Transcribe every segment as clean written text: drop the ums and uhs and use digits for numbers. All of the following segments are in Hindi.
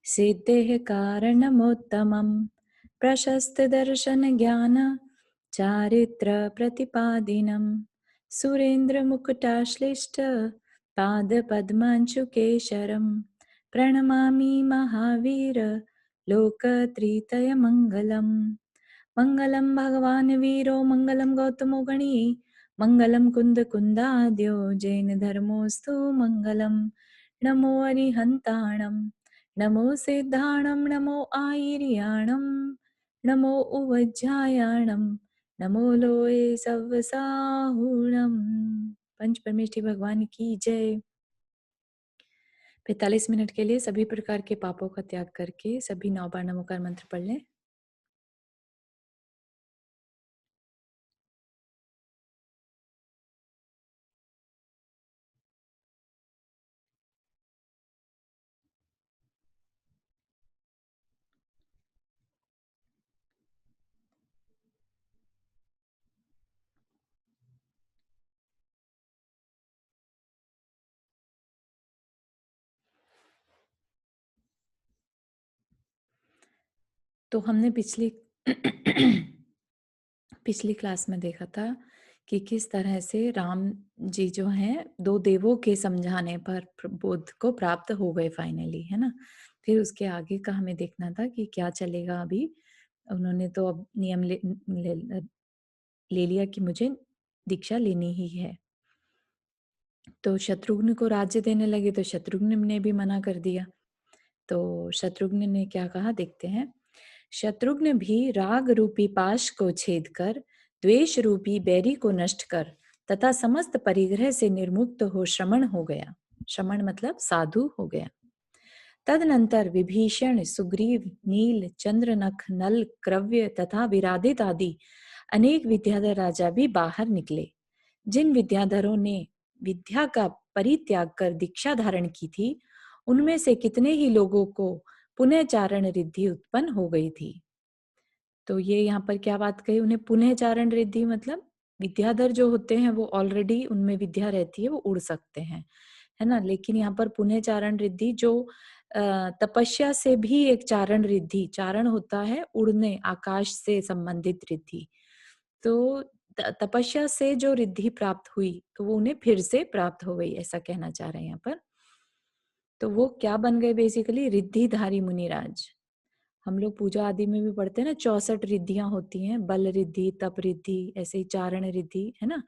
सिद्धेः कारणमोत्तमं प्रशस्तदर्शनज्ञान चारित्रप्रतिपादिनं सुरेन्द्रमुकुटाश्लिष्ट पादपद्मांशुकेशरं प्रणमामि महावीर लोकत्रितयमङ्गलम्। मङ्गलं भगवान् वीरो मङ्गलं गौतमो गणी मङ्गलं कुन्दकुन्दाद्यो जैनधर्मोऽस्तु मङ्गलं। नमो अरिहन्ताणं नमो सिद्धाणं नमो आयर्याणं नमो उवज्जायाणं नमो लोये सव्वसाहुणं। पंच परमेष्ठी भगवान की जय। 45 मिनट के लिए सभी प्रकार के पापों का त्याग करके सभी 9 बार नमोकार मंत्र पढ़ लें। तो हमने पिछली क्लास में देखा था कि किस तरह से राम जी जो हैं 2 देवों के समझाने पर बुद्ध को प्राप्त हो गए फाइनली, है ना? फिर उसके आगे का हमें देखना था कि क्या चलेगा अभी। उन्होंने तो अब नियम ले लिया कि मुझे दीक्षा लेनी ही है। तो शत्रुघ्न को राज्य देने लगे तो शत्रुघ्न ने भी मना कर दिया। तो शत्रुघ्न ने क्या कहा देखते हैं। शत्रुघ्न भी राग रूपी पाश को छेद कर द्वेष रूपी बैरी को नष्ट कर तथा समस्त परिग्रह से निर्मुक्त हो श्रमण हो गया। श्रमण मतलब साधु हो गया। तदनंतर विभीषण, सुग्रीव, नील, चंद्रनख, नल, क्रव्य तथा विरादित आदि अनेक विद्याधर राजा भी बाहर निकले। जिन विद्याधरों ने विद्या का परित्याग कर दीक्षा धारण की थी, उनमें से कितने ही लोगों को पुनःचारण रिद्धि उत्पन्न हो गई थी। तो ये यहाँ पर क्या बात कही, उन्हें पुनःचारण रिद्धि मतलब विद्याधर जो होते हैं वो ऑलरेडी उनमें विद्या रहती है, वो उड़ सकते हैं, है ना। लेकिन यहाँ पर पुनःचारण रिद्धि जो तपस्या से भी एक चारण रिद्धि, चारण होता है उड़ने, आकाश से संबंधित रिद्धि। तो तपस्या से जो रिद्धि प्राप्त हुई तो वो उन्हें फिर से प्राप्त हो गई, ऐसा कहना चाह रहे हैं यहाँ पर। तो वो क्या बन गए बेसिकली, रिद्धिधारी मुनिराज। हम लोग पूजा आदि में भी पढ़ते हैं ना, 64 रिद्धियां होती हैं, बल रिद्धि, तप रिद्धि, ऐसे ही चारण रिद्धि, है ना।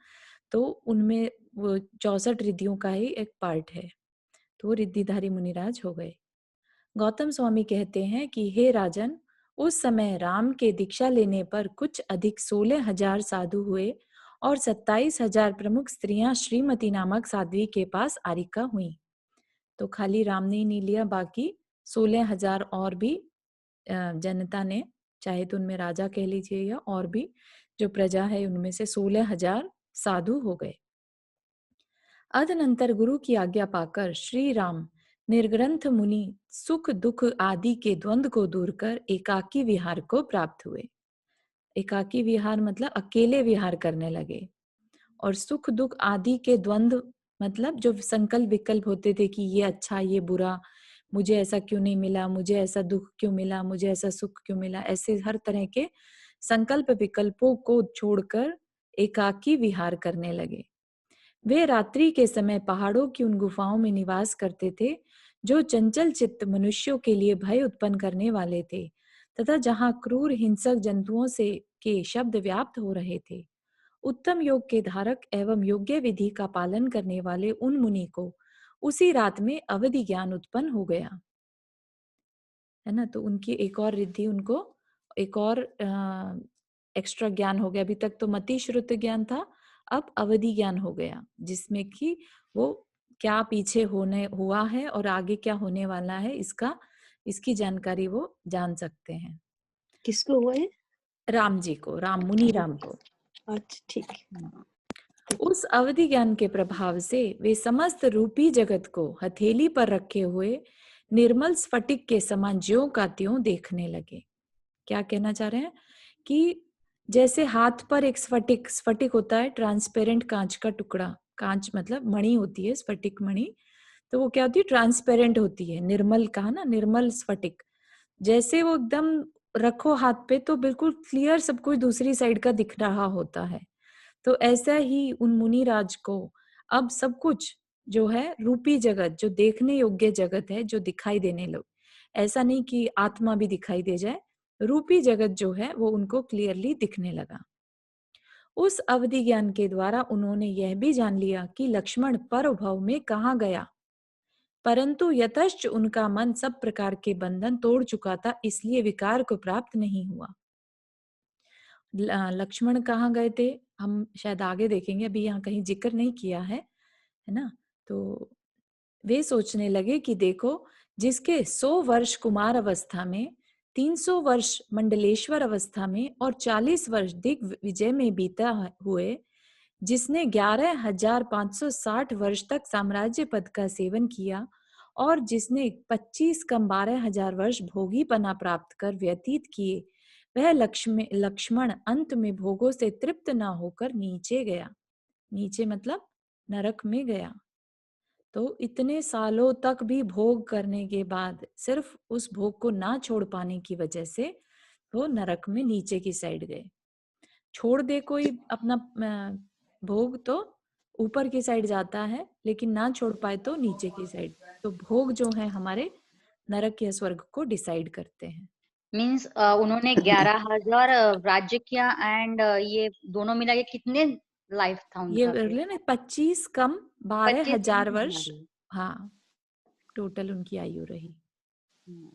तो उनमें वो 64 रिद्धियों का ही एक पार्ट है। तो वो रिद्धिधारी मुनिराज हो गए। गौतम स्वामी कहते हैं कि हे राजन, उस समय राम के दीक्षा लेने पर कुछ अधिक 16,000 साधु हुए और 27,000 प्रमुख स्त्रियां श्रीमती नामक साध्वी के पास आरिका हुई। तो खाली राम ने ही नहीं लिया, बाकी 16,000 और भी जनता ने, चाहे तो उनमें राजा कह लीजिए या और भी जो प्रजा है, उनमें से 16,000 साधु हो गए। अदनंतर गुरु की आज्ञा पाकर श्री राम निर्ग्रंथ मुनि सुख दुख आदि के द्वंद्व को दूर कर एकाकी विहार को प्राप्त हुए। एकाकी विहार मतलब अकेले विहार करने लगे। और सुख दुख आदि के द्वंद्व मतलब जो संकल्प विकल्प होते थे कि ये अच्छा ये बुरा, मुझे ऐसा क्यों नहीं मिला, मुझे ऐसा दुख क्यों मिला, मुझे ऐसा सुख क्यों मिला, ऐसे हर तरह के संकल्प विकल्पों को छोड़कर एकाकी विहार करने लगे। वे रात्रि के समय पहाड़ों की उन गुफाओं में निवास करते थे जो चंचल चित्त मनुष्यों के लिए भय उत्पन्न करने वाले थे तथा जहां क्रूर हिंसक जंतुओं से के शब्द व्याप्त हो रहे थे। उत्तम योग के धारक एवं योग्य विधि का पालन करने वाले उन मुनि को उसी रात में अवधि ज्ञान उत्पन्न हो गया, है ना। तो उनकी एक और रिद्धि, उनको एक और एक्स्ट्रा ज्ञान हो गया। अभी तक तो मति श्रुत ज्ञान था, अब अवधि ज्ञान हो गया, जिसमें कि वो क्या पीछे होने हुआ है और आगे क्या होने वाला है, इसकी जानकारी वो जान सकते हैं। किसको हुआ है? राम जी को, राम मुनि राम को। अच्छा ठीक है। उस अवधि ज्ञान के प्रभाव से वे समस्त रूपी जगत को हथेली पर रखे हुए निर्मल स्फटिक के समान ज्यों का त्यों देखने लगे। क्या कहना चाह रहे हैं कि जैसे हाथ पर एक स्फटिक, स्फटिक होता है ट्रांसपेरेंट कांच का टुकड़ा, कांच मतलब मणि होती है, स्फटिक मणि। तो वो क्या होती है, ट्रांसपेरेंट होती है, निर्मल कहा ना, निर्मल स्फटिक। जैसे वो एकदम रखो हाथ पे तो बिल्कुल क्लियर सब कुछ दूसरी साइड का दिख रहा होता है। तो ऐसा ही उन मुनिराज को अब सब कुछ जो है रूपी जगत, जो देखने योग्य जगत है, जो दिखाई देने लग, ऐसा नहीं कि आत्मा भी दिखाई दे जाए, रूपी जगत जो है वो उनको क्लियरली दिखने लगा। उस अवधि ज्ञान के द्वारा उन्होंने यह भी जान लिया कि लक्ष्मण परभव में कहाँ गया, परंतु यतश्च उनका मन सब प्रकार के बंधन तोड़ चुका था, इसलिए विकार को प्राप्त नहीं हुआ। लक्ष्मण कहाँ गए थे, हम शायद आगे देखेंगे, अभी यहाँ कहीं जिक्र नहीं किया है ना। तो वे सोचने लगे कि देखो, जिसके 100 वर्ष कुमार अवस्था में, 300 वर्ष मंडलेश्वर अवस्था में और 40 वर्ष दिग्विजय में बीता हुए, जिसने 11,560 वर्ष तक साम्राज्य पद का सेवन किया और जिसने 25 कम 12,000 वर्ष भोगीपना प्राप्त कर व्यतीत किए, वह लक्ष्मण अंत में भोगों से तृप्त न होकर नीचे गया। नीचे मतलब नरक में गया। तो इतने सालों तक भी भोग करने के बाद सिर्फ उस भोग को ना छोड़ पाने की वजह से वो नरक में नीचे की साइड गए। छोड़ दे कोई अपना भोग तो ऊपर की साइड जाता है, लेकिन ना छोड़ पाए तो नीचे की साइड। तो भोग जो है हमारे नरक या स्वर्ग को डिसाइड करते हैं। मीन्स उन्होंने 11,000 राज्य किया एंड ये दोनों मिला के कितने लाइफ था ये उनका फिर? 25 कम 25 12,000 वर्ष, हमारी। हाँ, टोटल उनकी आयु रही। हम्म।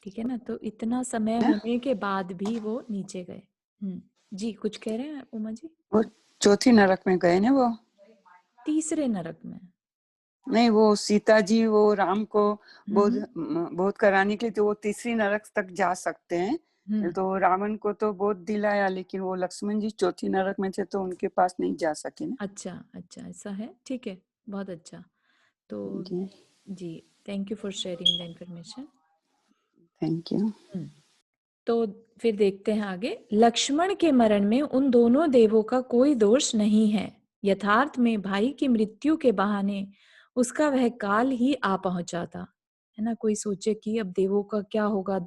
ठीक है ना। तो इतना समय होने के बाद भी वो नीचे गए। जी कुछ कह रहे हैं उमा जी? वो चौथी नरक में गए ना वो? तीसरे नरक में। नहीं, वो सीता जी वो राम को बोध हम्म बोध कराने के लिए तो वो तीसरी नरक तक जा सकते हैं। हम्म तो रावण को तो बोध दिलाया, लेकिन वो लक्ष्मण जी चौथी नरक में थे तो उनके पास नहीं जा सके ना। अच्छा अच्छा, ऐसा है, ठीक है, बहुत अच्छा। तो जी, जी, thank you for sharing the information. Thank you. तो फिर देखते हैं आगे। लक्ष्मण के मरण में उन दोनों देवों का कोई दोष नहीं है। यथार्थ में भाई की मृत्यु के बहाने उसका वह काल ही आ पहुंचा था, है ना। कोई सोचे कि अब देवों का क्या होगा,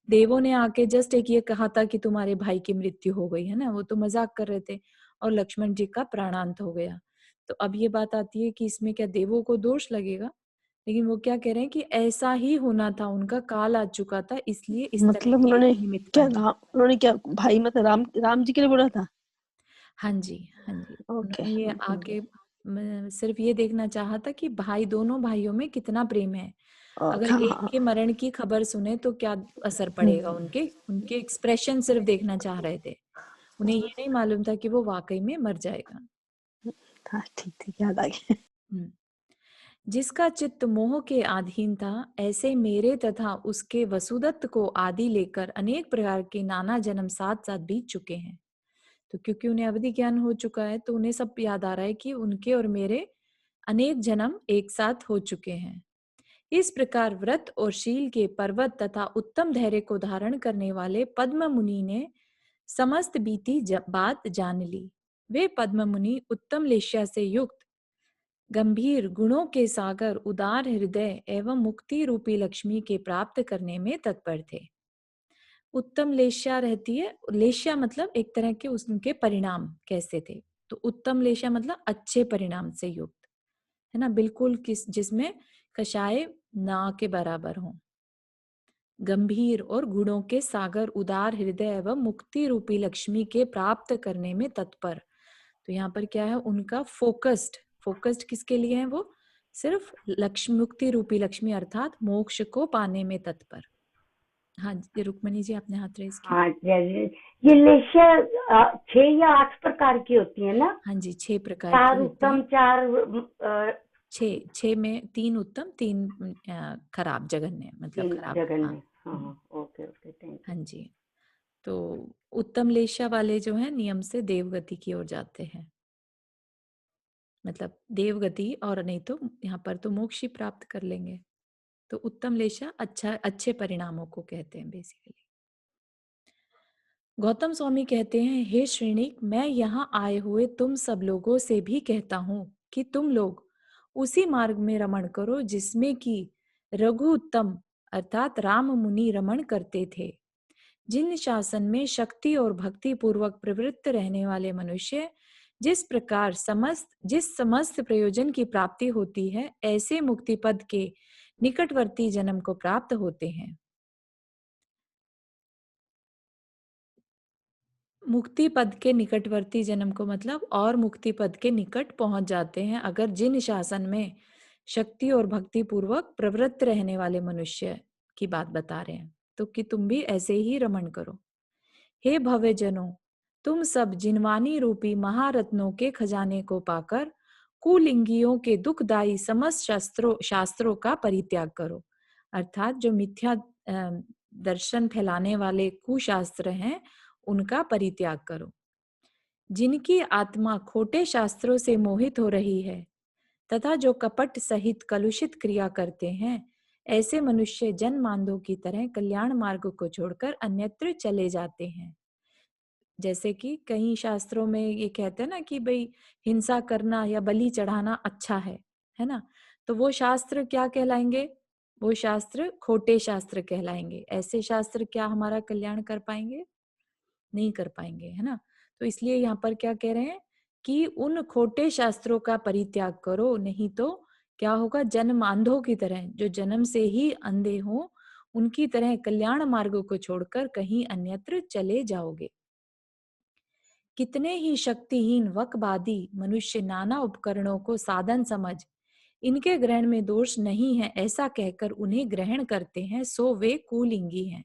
देवों ने आके जस्ट एक ये कहा था कि तुम्हारे भाई की मृत्यु हो गई, है ना, वो तो मजाक कर रहे थे, और लक्ष्मण जी का प्राणांत हो गया। तो अब ये बात आती है कि इसमें क्या देवों को दोष लगेगा, लेकिन वो क्या कह रहे हैं कि ऐसा ही होना था, उनका काल आ चुका था, इसलिए इस तरह मतलब के उन्होंने निमित्त क्या बने। उन्होंने क्या भाई मतलब राम जी के लिए बोला था? हाँ जी, हाँ जी। ओके। उन्होंने ये आके सिर्फ ये देखना चाहा था कि भाई, दोनों भाइयों में कितना प्रेम है। अगर हाँ एक हाँ। के मरण की खबर सुने तो क्या असर पड़ेगा, उनके उनके एक्सप्रेशन सिर्फ देखना चाह रहे थे। उन्हें ये नहीं मालूम था कि वो वाकई में मर जाएगा। हाँ, ठीक ठीक, याद आ गया। हम्म। जिसका चित्त मोह के अधीन था, ऐसे मेरे तथा उसके वसुदत्त को आदि लेकर अनेक प्रकार के नाना जन्म साथ साथ बीत चुके हैं। तो क्योंकि उन्हें अवधि ज्ञान हो चुका है, तो उन्हें सब याद आ रहा है कि उनके और मेरे अनेक जन्म एक साथ हो चुके हैं। इस प्रकार व्रत और शील के पर्वत तथा उत्तम धैर्य को धारण करने वाले पद्म मुनि ने समस्त बीती बात जान ली। वे पद्म मुनि उत्तम लेश्या से युक्त, गंभीर गुणों के सागर, उदार हृदय एवं मुक्ति रूपी लक्ष्मी के प्राप्त करने में तत्पर थे। उत्तम लेश्या रहती है, लेश्या मतलब एक तरह के उनके परिणाम कैसे थे, तो उत्तम लेश्या मतलब अच्छे परिणाम से युक्त, है ना, बिल्कुल जिसमें कषाय ना के बराबर हो। गंभीर और गुणों के सागर, उदार हृदय एवं मुक्ति रूपी लक्ष्मी के प्राप्त करने में तत्पर। तो यहाँ पर क्या है, उनका फोकस्ड, फोकस्ड किसके लिए है, वो सिर्फ लक्ष्मी, मुक्ति रूपी लक्ष्मी अर्थात मोक्ष को पाने में तत्पर। हाँ जी रुक्मणी जी, आपने हाथ रेज किया। हाँ ये लेशिया 6 या 8 प्रकार की होती है ना? हाँ जी, 6 प्रकार की 4 होती उत्तम, है। 4 छह में 3 उत्तम, 3 खराब, जघन्य मतलब 3 खराब। हाँ जघन्य। हाँ, ओके ओके, थैंक हाँ यू। जी। तो उत्तम लेशा वाले जो हैं नियम से देवगति की ओर जाते हैं, मतलब देवगति, और नहीं तो यहाँ पर तो मोक्ष ही प्राप्त कर लेंगे। तो उत्तम लेशा अच्छे परिणामों को कहते हैं बेसिकली। गौतम स्वामी कहते हैं, हे श्रेणिक, मैं यहाँ आए हुए तुम सब लोगों से भी कहता हूँ कि तुम लोग उसी मार्ग में रमण करो जिसमें कि रघु उत्तम अर्थात राम मुनि रमण करते थे। जिन शासन में शक्ति और भक्ति पूर्वक प्रवृत्त रहने वाले मनुष्य जिस समस्त प्रयोजन की प्राप्ति होती है, ऐसे मुक्ति पद के निकटवर्ती जन्म को प्राप्त होते हैं। मुक्ति पद के निकटवर्ती जन्म को मतलब और मुक्ति पद के निकट पहुंच जाते हैं अगर जिन शासन में शक्ति और भक्ति पूर्वक प्रवृत्त रहने वाले मनुष्य की बात बता रहे हैं, तो कि तुम भी ऐसे ही रमण करो। हे भव्य जनों, तुम सब जिनवानी रूपी महारत्नों के खजाने को पाकर कुलिंगियों के दुखदायी समस्त शास्त्रों का परित्याग करो। अर्थात जो मिथ्या दर्शन फैलाने वाले कुशास्त्र हैं, उनका परित्याग करो। जिनकी आत्मा खोटे शास्त्रों से मोहित हो रही है तथा जो कपट सहित कलुषित क्रिया करते हैं, ऐसे मनुष्य जनमानदों की तरह कल्याण मार्ग को छोड़कर अन्यत्र चले जाते हैं। जैसे कि कई शास्त्रों में ये कहते हैं ना कि भाई हिंसा करना या बलि चढ़ाना अच्छा है ना? तो वो शास्त्र क्या कहलाएंगे? वो शास्त्र खोटे शास्त्र कहलाएंगे। ऐसे शास्त्र क्या हमारा कल्याण कर पाएंगे? नहीं कर पाएंगे, है ना? तो इसलिए यहाँ पर क्या कह रहे हैं कि उन खोटे शास्त्रों का परित्याग करो, नहीं तो क्या होगा? जन्म अंधों की तरह, जो जन्म से ही अंधे हो, उनकी तरह कल्याण मार्ग को छोड़कर कहीं अन्यत्र चले जाओगे। कितने ही शक्तिहीन वकवादी मनुष्य नाना उपकरणों को साधन समझ इनके ग्रहण में दोष नहीं है ऐसा कहकर उन्हें ग्रहण करते हैं, सो वे कुलिंगी हैं।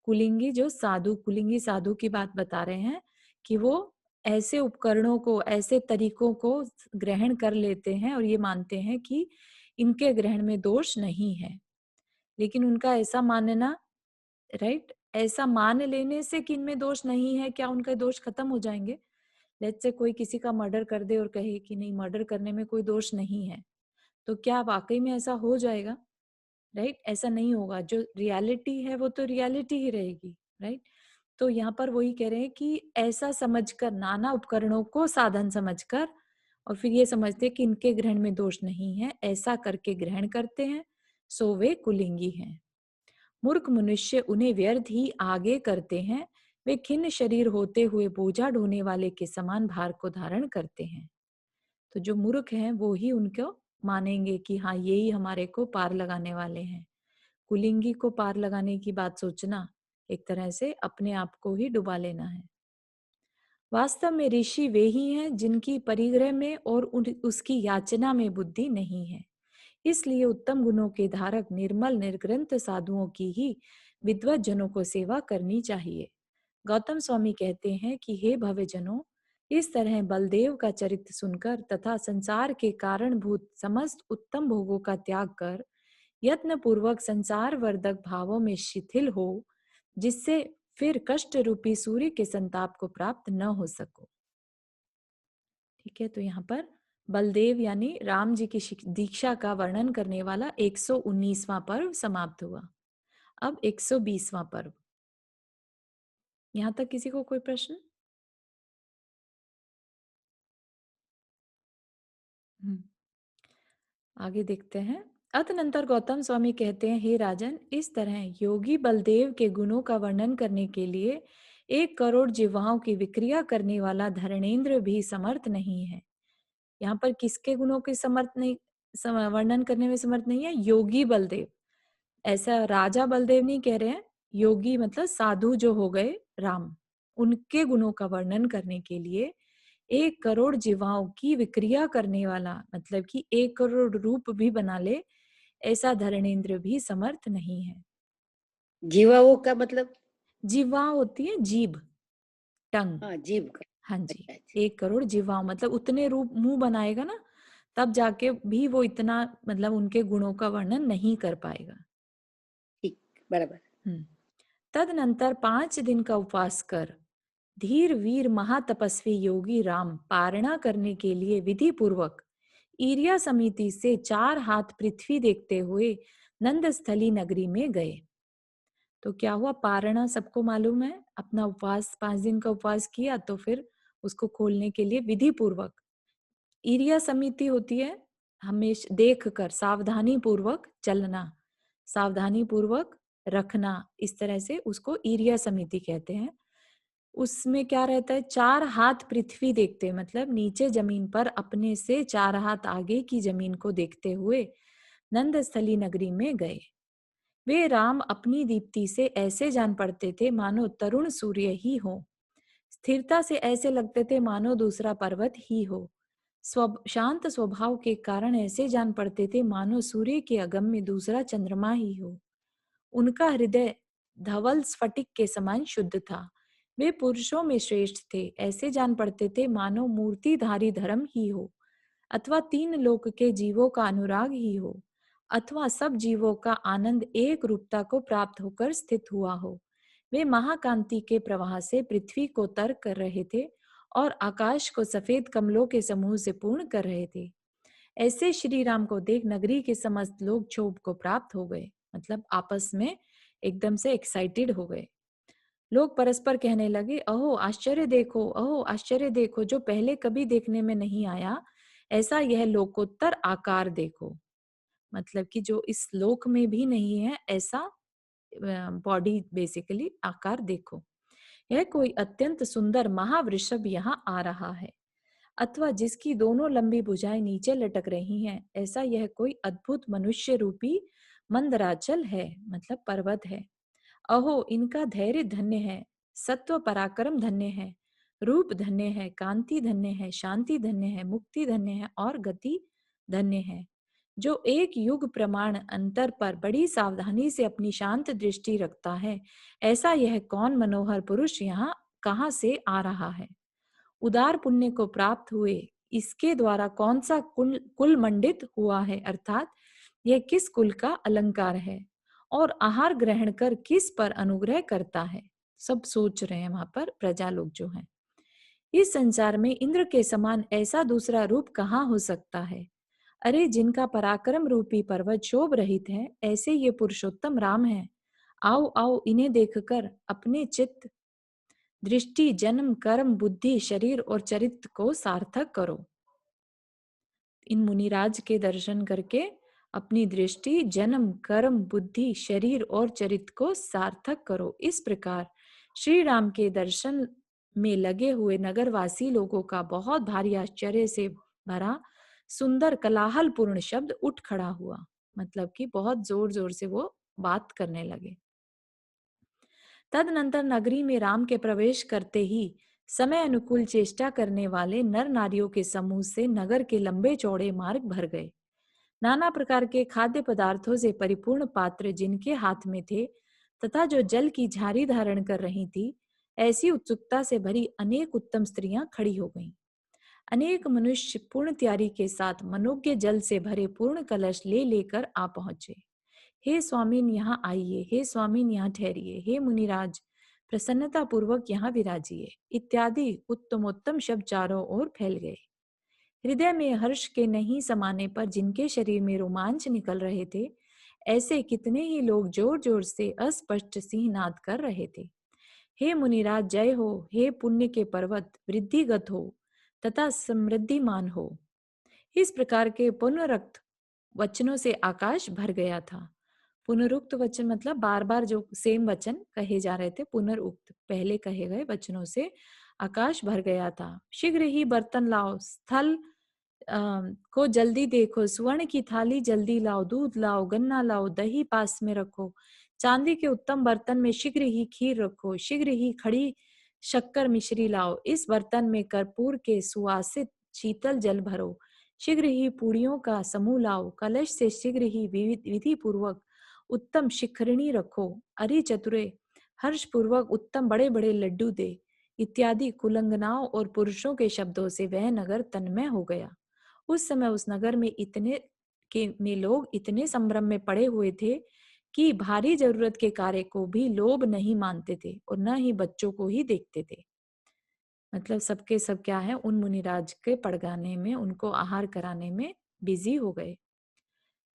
कुलिंगी जो साधु, कुलिंगी साधु की बात बता रहे हैं कि वो ऐसे उपकरणों को, ऐसे तरीकों को ग्रहण कर लेते हैं और ये मानते हैं कि इनके ग्रहण में दोष नहीं है। लेकिन उनका ऐसा मानना, राइट, ऐसा मान लेने से कि इनमें दोष नहीं है, क्या उनके दोष खत्म हो जाएंगे? लेट्स से कोई किसी का मर्डर कर दे और कहे कि नहीं, मर्डर करने में कोई दोष नहीं है, तो क्या वाकई में ऐसा हो जाएगा? राइट, ऐसा नहीं होगा। जो रियलिटी है वो तो रियलिटी ही रहेगी, राइट। तो यहाँ पर वही कह रहे हैं कि ऐसा समझकर, नाना उपकरणों को साधन समझकर, और फिर ये समझते कि इनके ग्रहण में दोष नहीं है, ऐसा करके ग्रहण करते हैं, सो वे कुलिंगी हैं। मूर्ख मनुष्य उन्हें व्यर्थ ही आगे करते हैं, वे खिन्न शरीर होते हुए बोझा ढोने वाले के समान भार को धारण करते हैं। तो जो मूर्ख हैं वो ही उनको मानेंगे कि हाँ, यही हमारे को पार लगाने वाले हैं। कुलिंगी को पार लगाने की बात सोचना एक तरह से अपने आप को ही डुबा लेना है। वास्तव में ऋषि वे ही हैं जिनकी परिग्रह में और उसकी याचना में बुद्धि नहीं है। इसलिए उत्तम गुणों के धारक निर्मल निर्ग्रंथ साधुओं की ही विद्वत जनों को सेवा करनी चाहिए। गौतम स्वामी कहते हैं कि हे भव्यजनों, इस तरह बलदेव का चरित्र सुनकर तथा संसार के कारणभूत समस्त उत्तम भोगों का त्याग कर यत्न पूर्वक संसार वर्धक भावों में शिथिल हो, जिससे फिर कष्ट रूपी सूर्य के संताप को प्राप्त न हो सको। ठीक है, तो यहाँ पर बलदेव यानी राम जी की दीक्षा का वर्णन करने वाला 119वां पर्व समाप्त हुआ। अब 120वां पर्व। यहाँ तक किसी को कोई प्रश्न? आगे देखते हैं। अतनंतर गौतम स्वामी कहते हैं, हे राजन, इस तरह योगी बलदेव के गुणों का वर्णन करने के लिए 1 करोड़ जिह्वाओं की विक्रिया करने वाला धरणेन्द्र भी समर्थ नहीं है। यहाँ पर किसके गुणों के वर्णन करने में समर्थ नहीं है? योगी बलदेव। ऐसा राजा बलदेव नहीं कह रहे हैं, योगी मतलब साधु जो हो गए राम, उनके गुणों का वर्णन करने के लिए 1 करोड़ जीवाओं की विक्रिया करने वाला, मतलब कि 1 करोड़ रूप भी बना ले, ऐसा धरणेन्द्र भी समर्थ नहीं है। जीवाओं का मतलब? जीवा होती है जीभ, टंग। हाँ, जीभ का। हाँ जी, अच्छा, अच्छा। 1 करोड़ जीवा मतलब उतने रूप मुंह बनाएगा ना, तब जाके भी वो इतना, मतलब उनके गुणों का वर्णन नहीं कर पाएगा। ठीक, बराबर। तदनंतर 5 दिन का उपवास कर धीर वीर महातपस्वी योगी राम पारणा करने के लिए विधि पूर्वक ईरिया समिति से 4 हाथ पृथ्वी देखते हुए नंदस्थली नगरी में गए। तो क्या हुआ? पारणा सबको मालूम है, अपना उपवास 5 दिन का उपवास किया तो फिर उसको खोलने के लिए विधि पूर्वक ईरिया समिति होती है, हमेशा देख कर सावधानी पूर्वक चलना, सावधानी पूर्वक रखना, इस तरह से उसको ईर्या समिति कहते हैं। उसमें क्या रहता है, 4 हाथ पृथ्वी देखते, मतलब नीचे जमीन पर अपने से 4 हाथ आगे की जमीन को देखते हुए नंदस्थली नगरी में गए। वे राम अपनी दीप्ति से ऐसे जान पड़ते थे मानो तरुण सूर्य ही हो, स्थिरता से ऐसे लगते थे मानो दूसरा पर्वत ही हो, शांत स्वभाव के कारण ऐसे जान पड़ते थे मानो सूर्य के अगम में दूसरा चंद्रमा ही हो। उनका हृदय धवल स्फटिक के समान शुद्ध था। वे पुरुषों में श्रेष्ठ थे, ऐसे जान पड़ते थे मानो मूर्तिधारी धर्म ही हो, अथवा 3 लोक के जीवों का अनुराग ही हो, अथवा सब जीवों का आनंद एक रूपता को प्राप्त होकर स्थित हुआ हो। वे महाकांति के प्रवाह से पृथ्वी को तर कर रहे थे और आकाश को सफेद कमलों के समूह से पूर्ण कर रहे थे। ऐसे श्री राम को देख नगरी के समस्त लोग क्षोभ को प्राप्त हो गए, मतलब आपस में एकदम से एक्साइटेड हो गए। लोग परस्पर कहने लगे, अहो आश्चर्य देखो, अहो आश्चर्य देखो, जो पहले कभी देखने में नहीं आया, ऐसा यह लोकोत्तर आकार देखो। मतलब कि जो इस लोक में भी नहीं है ऐसा बॉडी बेसिकली आकार देखो। यह कोई अत्यंत सुंदर महावृषभ यहाँ आ रहा है, अथवा जिसकी दोनों लंबी भुजाएं नीचे लटक रही हैं, ऐसा यह कोई अद्भुत मनुष्य रूपी मंदराचल है, मतलब पर्वत है। अहो इनका धैर्य धन्य है, सत्व पराक्रम धन्य है, रूप धन्य है, कांति धन्य है, शांति धन्य है, मुक्ति धन्य है और गति धन्य है। जो एक युग प्रमाण अंतर पर बड़ी सावधानी से अपनी शांत दृष्टि रखता है, ऐसा यह कौन मनोहर पुरुष यहाँ कहाँ से आ रहा है। उदार पुण्य को प्राप्त हुए इसके द्वारा कौन सा कुल मंडित हुआ है, अर्थात यह किस कुल का अलंकार है और आहार ग्रहण कर किस पर अनुग्रह करता है। सब सोच रहे हैं वहां पर प्रजा लोग जो हैं। इस संसार में इंद्र के समान ऐसा दूसरा रूप कहाँ हो सकता है। अरे जिनका पराक्रम रूपी पर्वत शोभ रहित है, ऐसे ये पुरुषोत्तम राम हैं। आओ आओ इन्हें देखकर अपने चित्त दृष्टि जन्म कर्म बुद्धि शरीर और चरित्र को सार्थक करो। इन मुनिराज के दर्शन करके अपनी दृष्टि जन्म कर्म बुद्धि शरीर और चरित्र को सार्थक करो। इस प्रकार श्री राम के दर्शन में लगे हुए नगरवासी लोगों का बहुत भारी आश्चर्य से भरा सुंदर कलाहल पूर्ण शब्द उठ खड़ा हुआ, मतलब कि बहुत जोर जोर से वो बात करने लगे। तदनंतर नगरी में राम के प्रवेश करते ही समय अनुकूल चेष्टा करने वाले नर नारियों के समूह से नगर के लंबे चौड़े मार्ग भर गए। नाना प्रकार के खाद्य पदार्थों से परिपूर्ण पात्र जिनके हाथ में थे तथा जो जल की झारी धारण कर रही थी, ऐसी उत्सुकता से भरी अनेक उत्तम स्त्रियां खड़ी हो गईं। अनेक मनुष्य पूर्ण तैयारी के साथ मनोज्ञ जल से भरे पूर्ण कलश ले लेकर आ पहुंचे। हे स्वामीन यहाँ आइए, हे स्वामीन यहाँ ठहरिए, हे मुनिराज प्रसन्नता पूर्वक यहाँ विराजिए इत्यादि उत्तमोत्तम शब्द चारों ओर फैल गए। हृदय में हर्ष के नहीं समाने पर जिनके शरीर में रोमांच निकल रहे थे, ऐसे कितने ही लोग जोर जोर से अस्पष्ट सिंहनाद कर रहे थे। हे मुनिराज जय हो, हे पुण्य के पर्वत वृद्धिगत हो तथा समृद्धिमान हो। इस प्रकार के पुनरुक्त वचनों से आकाश भर गया था। पुनरुक्त वचन मतलब बार बार जो सेम वचन कहे जा रहे थे, पुनरुक्त पहले कहे गए वचनों से आकाश भर गया था। शीघ्र ही बर्तन लाओ, स्थल को जल्दी देखो, स्वर्ण की थाली जल्दी लाओ, दूध लाओ, गन्ना लाओ, दही पास में रखो, चांदी के उत्तम बर्तन में शीघ्र ही खीर रखो, शीघ्र ही खड़ी शक्कर मिश्री लाओ, इस बर्तन में कर्पूर के सुवासित शीतल जल भरो, शीघ्र ही पूड़ियों का समूह लाओ, कलश से शीघ्र ही विधि पूर्वक उत्तम शिखरणी रखो, अरि चतुरे हर्ष पूर्वक उत्तम बड़े बड़े लड्डू दे इत्यादि कुलंगनाओं और पुरुषों के शब्दों से वह नगर तन्मय हो गया। उस समय उस नगर में लोग इतने संभ्रम में पड़े हुए थे कि भारी जरूरत के कार्य को भी लोभ नहीं मानते थे और न ही बच्चों को ही देखते थे। मतलब सबके सब क्या है, उन मुनिराज के पड़गाने में, उनको आहार कराने में बिजी हो गए।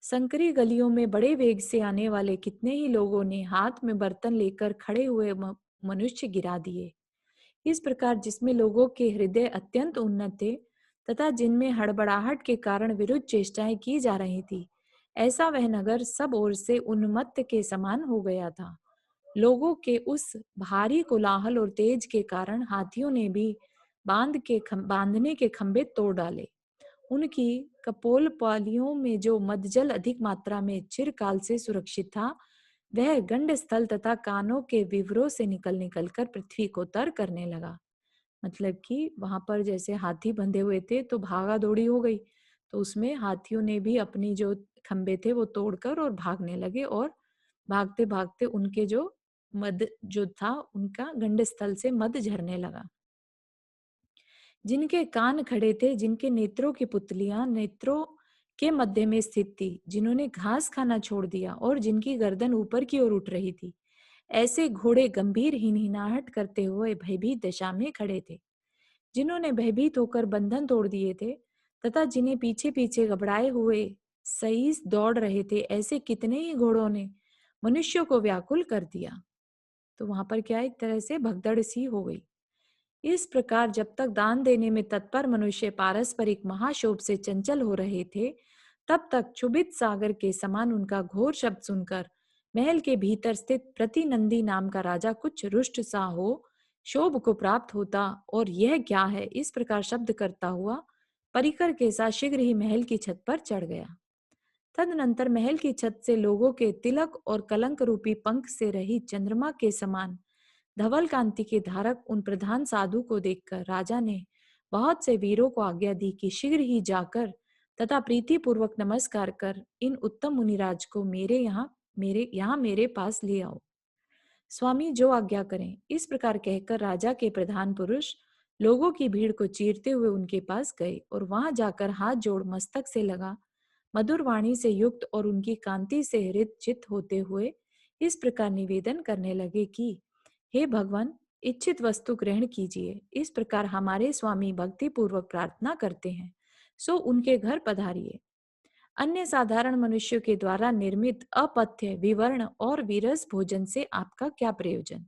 संकरी गलियों में बड़े वेग से आने वाले कितने ही लोगों ने हाथ में बर्तन लेकर खड़े हुए मनुष्य गिरा दिए। इस प्रकार जिसमें लोगों के हृदय अत्यंत उन्नत थे, तथा जिनमें हड़बड़ाहट के कारण विरुद्ध चेष्टाएं की जा रही थी, ऐसा वह नगर सब ओर से उन्मत्त के समान हो गया था। लोगों के उस भारी कोलाहल और तेज के कारण हाथियों ने भी बांधने के खंभे तोड़ डाले। उनकी कपोल पालियों में जो मदजल अधिक मात्रा में चिरकाल से सुरक्षित था, वह गंड स्थल तथा कानों के विवरों से निकल निकल कर पृथ्वी को तर करने लगा। मतलब कि वहां पर जैसे हाथी बंधे हुए थे तो भागा दौड़ी हो गई, तो उसमें हाथियों ने भी अपनी जो खंबे थे वो तोड़कर और भागने लगे, और भागते भागते उनके जो मद जो था उनका गंड स्थल से मद झरने लगा। जिनके कान खड़े थे, जिनके नेत्रों की पुतलियां नेत्रों के मध्य में स्थित थी, जिन्होंने घास खाना छोड़ दिया और जिनकी गर्दन ऊपर की ओर उठ रही थी, ऐसे घोड़े गंभीर हिनहिनाहट करते हुए भयभीत दशा में खड़े थे। जिन्होंने भयभीत होकर बंधन तोड़ दिए थे तथा जिन्हें पीछे पीछे घबराए हुए सईस दौड़ रहे थे, ऐसे कितने ही घोड़ों ने मनुष्यों को व्याकुल कर दिया। तो वहां पर क्या, एक तरह से भगदड़ सी हो गई। इस प्रकार जब तक दान देने में तत्पर मनुष्य पारस्परिक महाशोभ से चंचल हो रहे थे, तब तक क्षुभित सागर के समान उनका घोर शब्द सुनकर महल के भीतर स्थित प्रतिनंदी नाम का राजा कुछ रुष्ट सा हो शोभ को प्राप्त होता, और यह क्या है इस प्रकार शब्द करता हुआ परिकर के साथ शीघ्र ही महल की छत पर चढ़ गया। तदनंतर महल की छत से लोगों के तिलक और कलंक रूपी पंख से रहित चंद्रमा के समान धवल कांति के धारक उन प्रधान साधु को देखकर राजा ने बहुत से वीरों को आज्ञा दी कि शीघ्र ही जाकर तथा प्रीति पूर्वक नमस्कार कर इन उत्तम मुनिराज को मेरे यहाँ मेरे पास ले आओ। स्वामी जो आज्ञा करें। इस प्रकार कहकर राजा के प्रधान पुरुष लोगों की भीड़ को चीरते हुए उनके पास गए और वहां जाकर हाथ जोड़ मस्तक से लगा मधुर वाणी से युक्त और उनकी कांति से हृदय चित होते हुए इस प्रकार निवेदन करने लगे कि हे भगवान, इच्छित वस्तु ग्रहण कीजिए। इस प्रकार हमारे स्वामी भक्ति पूर्वक प्रार्थना करते हैं, सो उनके घर पधारिए। अन्य साधारण मनुष्यों के द्वारा निर्मित अपथ्य विवर्ण और विरस भोजन से आपका क्या प्रयोजन।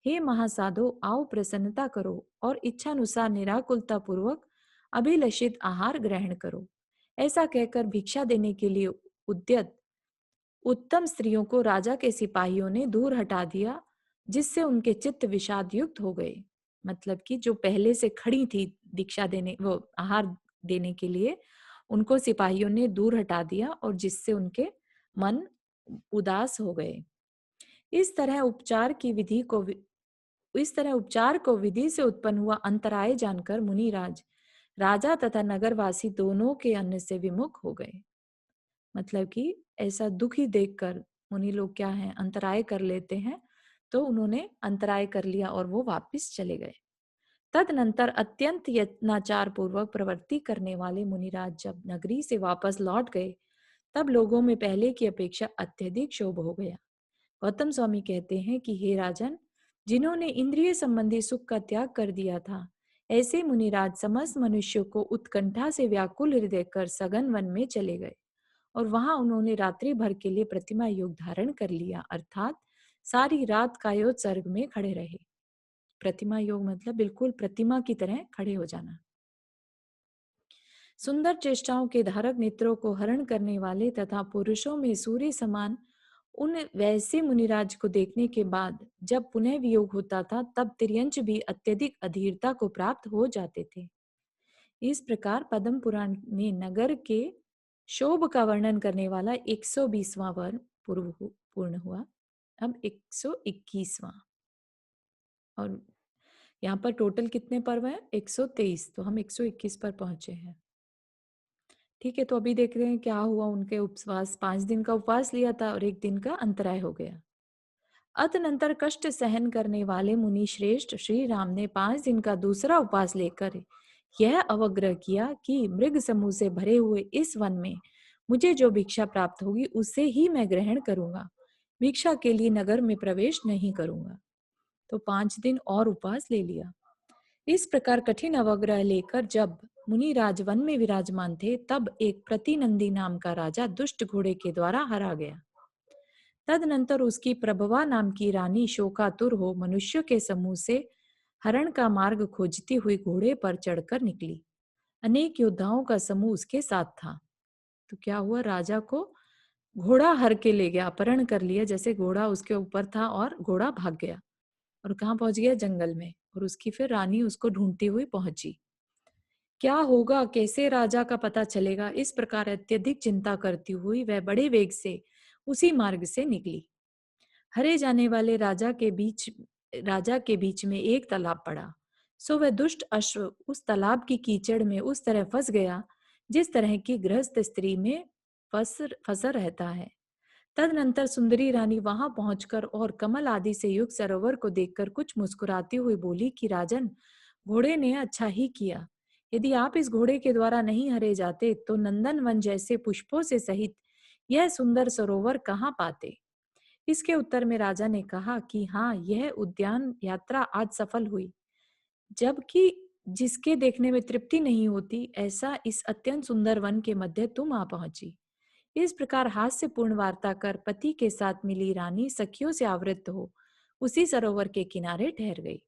हे महासाधो, आओ प्रसन्नता करो और इच्छानुसार निराकुलता पूर्वक अभिलषित आहार ग्रहण करो। ऐसा कहकर भिक्षा देने के लिए उद्यत उत्तम स्त्रियों को राजा के सिपाहियों ने दूर हटा दिया, जिससे उनके चित्त विषाद युक्त हो गए। मतलब कि जो पहले से खड़ी थी दीक्षा देने वो आहार देने के लिए, उनको सिपाहियों ने दूर हटा दिया और जिससे उनके मन उदास हो गए। इस तरह उपचार को विधि से उत्पन्न हुआ अंतराय जानकर मुनिराज राजा तथा नगरवासी दोनों के अन्न से विमुख हो गए। मतलब कि ऐसा दुखी देखकर मुनि लोग क्या है, अंतराय कर लेते हैं, तो उन्होंने अंतराय कर लिया और वो वापस चले गए। तदनंतर अत्यंत यत्नाचार पूर्वक प्रवृत्ति करने वाले मुनिराज जब नगरी से वापस लौट गए, तब लोगों में पहले की अपेक्षा अत्यधिक क्षोभ हो गया। गौतम स्वामी कहते हैं कि हे राजन, जिन्होंने इंद्रिय संबंधी सुख का त्याग कर दिया था, ऐसे मुनिराज समस्त मनुष्यों को उत्कंठा से व्याकुल हृदय कर सघन वन में चले गए और वहां उन्होंने रात्रि भर के लिए प्रतिमा योग धारण कर लिया, अर्थात सारी रात कायोत्सर्ग में खड़े रहे। प्रतिमा योग मतलब बिल्कुल प्रतिमा की तरह खड़े हो जाना। सुंदर चेष्टाओं के धारक नेत्रों को हरण करने वाले तथा पुरुषों में सूर्य समान उन वैसे मुनिराज को देखने के बाद जब पुनः वियोग होता था, तब तिर्यंच भी अत्यधिक अधीरता को प्राप्त हो जाते थे। इस प्रकार पद्म पुराण में नगर के शोभ का वर्णन करने वाला 120वां वर्ग पूर्ण हुआ। अब 121वां, और यहाँ पर टोटल कितने पर्व हैं? 123, तो हम 121 पर पहुंचे हैं। ठीक है, तो अभी देख रहे हैं क्या हुआ। उनके उपवास 5 दिन का उपवास लिया था और 1 दिन का अंतराय हो गया। अतनंतर कष्ट सहन करने वाले मुनि श्रेष्ठ श्री राम ने 5 दिन का दूसरा उपवास लेकर यह अवग्रह किया कि मृग समूह से भरे हुए इस वन में मुझे जो भिक्षा प्राप्त होगी उसे ही मैं ग्रहण करूंगा, भिक्षा के लिए नगर में प्रवेश नहीं करूंगा। तो 5 दिन और उपवास ले लिया। इस प्रकार कठिन अवग्रह लेकर जब मुनि राज वन में विराजमान थे, तब एक प्रतिनंदी नाम का राजा दुष्ट घोड़े के द्वारा हरा गया। तदनंतर उसकी प्रभवा नाम की रानी शोकातुर हो मनुष्यों के समूह से हरण का मार्ग खोजती हुई घोड़े पर चढ़कर निकली। अनेक योद्धाओं का समूह उसके साथ था। तो क्या हुआ, राजा को घोड़ा हर के ले गया, अपहरण कर लिया, जैसे घोड़ा उसके ऊपर था और घोड़ा भाग गया और कहाँ पहुंच गया, जंगल में। और उसकी फिर रानी उसको ढूंढती हुई पहुंची। क्या होगा, कैसे राजा का पता चलेगा, इस प्रकार अत्यधिक चिंता करती हुई वह बड़े वेग से उसी मार्ग से निकली। हरे जाने वाले राजा के बीच में एक तालाब पड़ा। सो वह दुष्ट अश्व उस तालाब की कीचड़ में उस तरह फंस गया जिस तरह की गृहस्थ स्त्री में फंसा रहता है। तदनंतर सुंदरी रानी वहां पहुंचकर और कमल आदि से युक्त सरोवर को देखकर कुछ मुस्कुराती हुई बोली कि राजन, घोड़े ने अच्छा ही किया। यदि आप इस घोड़े के द्वारा नहीं हरे जाते तो नंदन वन जैसे पुष्पों से सहित यह सुंदर सरोवर कहाँ पाते। इसके उत्तर में राजा ने कहा कि हाँ, यह उद्यान यात्रा आज सफल हुई, जबकि जिसके देखने में तृप्ति नहीं होती, ऐसा इस अत्यंत सुंदर वन के मध्य तुम आ पहुंची। इस प्रकार हास्यपूर्ण वार्ता कर पति के साथ मिली रानी सखियों से आवृत्त हो उसी सरोवर के किनारे ठहर गई।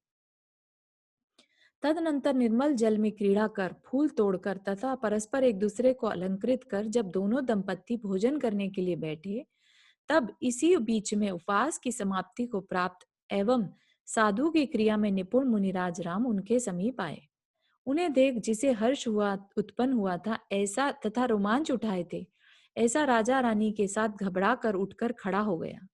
तदनंतर निर्मल जल में क्रीड़ा कर, फूल तोड़कर तथा परस्पर एक दूसरे को अलंकृत कर जब दोनों दंपत्ति भोजन करने के लिए बैठे, तब इसी बीच में उपवास की समाप्ति को प्राप्त एवं साधु की क्रिया में निपुण मुनिराज राम उनके समीप आए। उन्हें देख जिसे हर्ष उत्पन्न हुआ था, ऐसा तथा रोमांच उठाए थे, ऐसा राजा रानी के साथ घबरा कर उठकर खड़ा हो गया।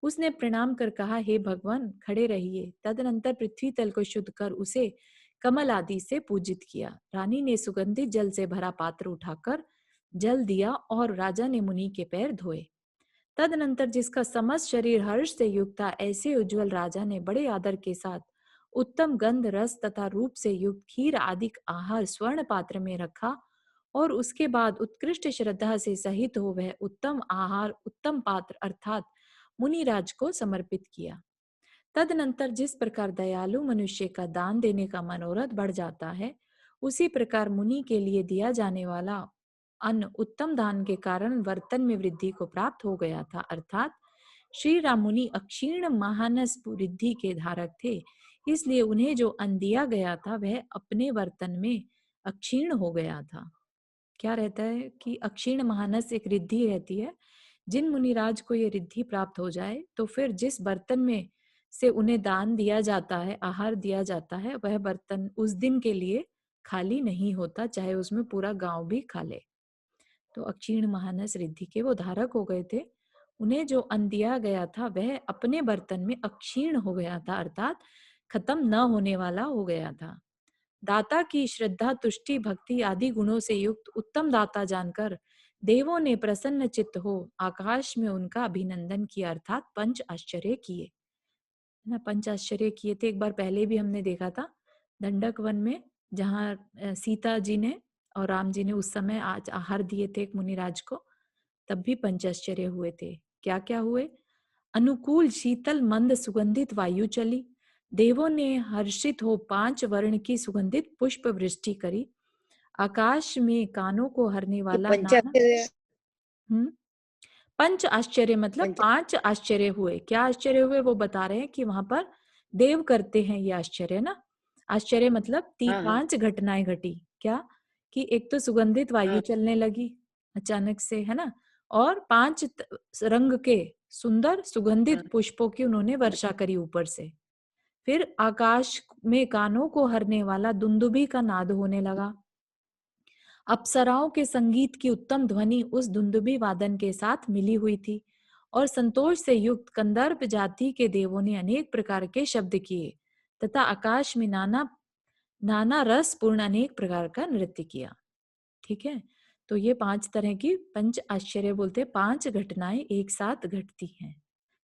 उसने प्रणाम कर कहा, हे भगवान, खड़े रहिए। तदनंतर पृथ्वी तल को शुद्ध कर उसे कमल आदि से पूजित किया। रानी ने सुगंधित जल से भरा पात्र उठाकर जल दिया और राजा ने मुनि के पैर धोए। तदनंतर जिसका समस्त शरीर हर्ष से युक्त था, ऐसे उज्जवल राजा ने बड़े आदर के साथ उत्तम गंध, रस तथा रूप से युक्त खीर आदि आहार स्वर्ण पात्र में रखा और उसके बाद उत्कृष्ट श्रद्धा से सहित हो वह उत्तम आहार उत्तम पात्र अर्थात मुनिराज को समर्पित किया। तदनंतर जिस प्रकार दयालु मनुष्य का दान देने का मनोरथ बढ़ जाता है, उसी प्रकार मुनि के लिए दिया जाने वाला अन्न उत्तम दान के कारण वर्तन में वृद्धि को प्राप्त हो गया था। अर्थात श्री राम मुनि अक्षीण महानस बुद्धि के धारक थे, इसलिए उन्हें जो अन्न दिया गया था वह अपने वर्तन में अक्षीण हो गया था। क्या रहता है कि अक्षीण महानस एक रिद्धि रहती है। जिन मुनिराज को ये रिद्धि प्राप्त हो जाए तो फिर जिस बर्तन में से उन्हें दान दिया जाता है, आहार दिया जाता है, वह बर्तन उस दिन के लिए खाली नहीं होता, चाहे उसमें पूरा गांव भी खा ले। तो अक्षीण महानस रिद्धि के वो धारक हो गए थे। उन्हें जो अन्न दिया गया था वह अपने बर्तन में अक्षीण हो गया था, अर्थात खत्म न होने वाला हो गया था। दाता की श्रद्धा, तुष्टि, भक्ति आदि गुणों से युक्त उत्तम दाता जानकर देवों ने प्रसन्न चित्त हो आकाश में उनका अभिनंदन किया, अर्थात पंच आश्चर्य किए ना। पंच आश्चर्य किए थे, एक बार पहले भी हमने देखा था दंडक वन में, जहाँ सीता जी ने और राम जी ने उस समय आज आहार दिए थे एक मुनिराज को, तब भी पंचाश्चर्य हुए थे। क्या क्या हुए? अनुकूल शीतल मंद सुगंधित वायु चली, देवों ने हर्षित हो 5 वर्ण की सुगंधित पुष्प वृष्टि करी, आकाश में कानों को हरने ये वाला नाना पंचाक्षर पंच आश्चर्य मतलब पंच 5 आश्चर्य हुए। क्या आश्चर्य हुए वो बता रहे हैं कि वहां पर देव करते हैं ये आश्चर्य ना। आश्चर्य मतलब हाँ हाँ 5 घटनाएं घटी। क्या कि एक तो सुगंधित वायु हाँ चलने लगी अचानक से, है ना, और 5 रंग के सुंदर सुगंधित हाँ पुष्पों की उन्होंने वर्षा करी ऊपर से। फिर आकाश में कानों को हरने वाला दुंदुभी का नाद होने लगा। अप्सराओं के संगीत की उत्तम ध्वनि उस दुंदुभी वादन के साथ मिली हुई थी और संतोष से युक्त कंदर्प जाति के देवों ने अनेक प्रकार के शब्द किए तथा आकाश में नाना नाना रस पूर्ण अनेक प्रकार का नृत्य किया। ठीक है, तो ये 5 तरह की पंच आश्चर्य बोलते, 5 घटनाएं एक साथ घटती हैं।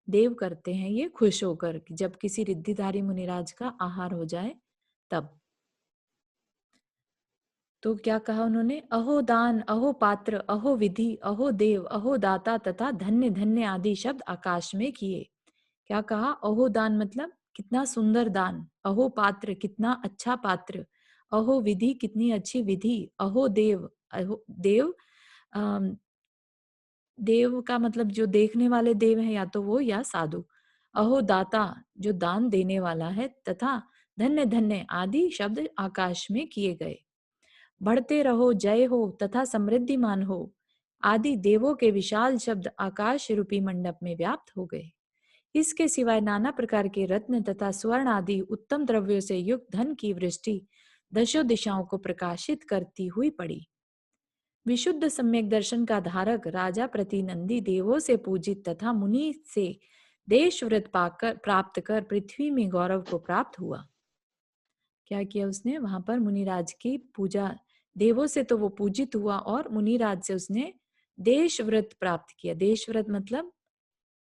देव करते हैं ये खुश होकर, जब किसी रिद्धिधारी मुनिराज का आहार हो जाए तब। तो क्या कहा उन्होंने? अहो दान, अहो पात्र, अहो विधि, अहो देव, अहो दाता तथा धन्य धन्य आदि शब्द आकाश में किए। क्या कहा? अहो दान मतलब कितना सुंदर दान, अहो पात्र कितना अच्छा पात्र, अहो विधि कितनी अच्छी विधि, अहो देव, अहो देव देव का मतलब जो देखने वाले देव हैं, या तो वो या साधु। अहो दाता जो दान देने वाला है, तथा धन्य धन्य आदि शब्द आकाश में किए गए। बढ़ते रहो, जय हो तथा समृद्धिमान हो आदि देवों के विशाल शब्द आकाश रूपी मंडप में व्याप्त हो गए। इसके सिवाय नाना प्रकार के रत्न तथा स्वर्ण आदि उत्तम द्रव्यों से युक्त धन की वृष्टि दशों दिशाओं को प्रकाशित करती हुई पड़ी। विशुद्ध सम्यक दर्शन का धारक राजा प्रतिनंदी देवों से पूजित तथा मुनि से देशव्रत पाकर प्राप्त कर पृथ्वी में गौरव को प्राप्त हुआ। क्या किया उसने? वहां पर मुनिराज की पूजा, देवों से तो वो पूजित हुआ और मुनिराज से उसने देशव्रत प्राप्त किया। देशव्रत मतलब